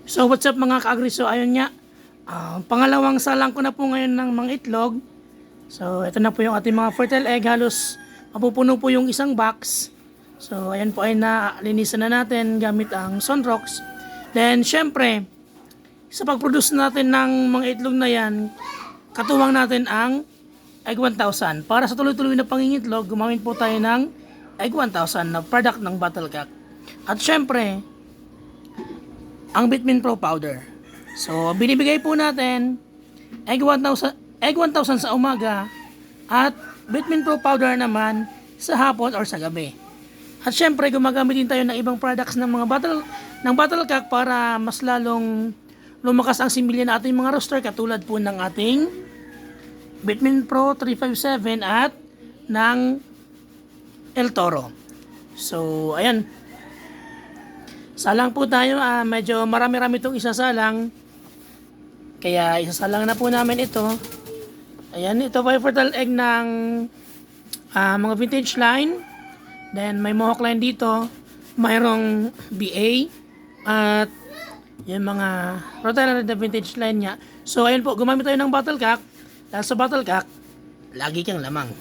So what's up mga ka-agri? So ayun nga, pangalawang salang ko na po ngayon ng mga itlog. So ito na po yung ating mga fertile egg, halos mapupuno po yung isang box. So ayan po ay nalinisan na natin gamit ang Sunrox. Then syempre, sa pag-produce natin ng mga itlog na yan, katuwang natin ang Egg 1000. Para sa tuloy-tuloy na pangingitlog, gumamit po tayo ng Egg 1000 na product ng Battlecock. At syempre, ang Vitamin Pro powder. So, binibigay po natin Egg 1000 sa umaga at Vitamin Pro powder naman sa hapon or sa gabi. At syempre, gumagamit din tayo ng ibang products ng Battlecock para mas lalong lumakas ang similya ng ating mga rooster, katulad po ng ating Vitamin Pro 357 at ng El Toro. So, ayan. Salang po tayo, medyo marami-rami itong isasalang. Kaya isasalang na po namin ito. Ayan, ito po ay fertile egg ng mga vintage line. Then may Mohawk line dito. Mayroong BA. At yung mga Rhode Island na vintage line niya. So ayun po, gumamit tayo ng Battlecock. Dahil sa Battlecock, lagi kang lamang.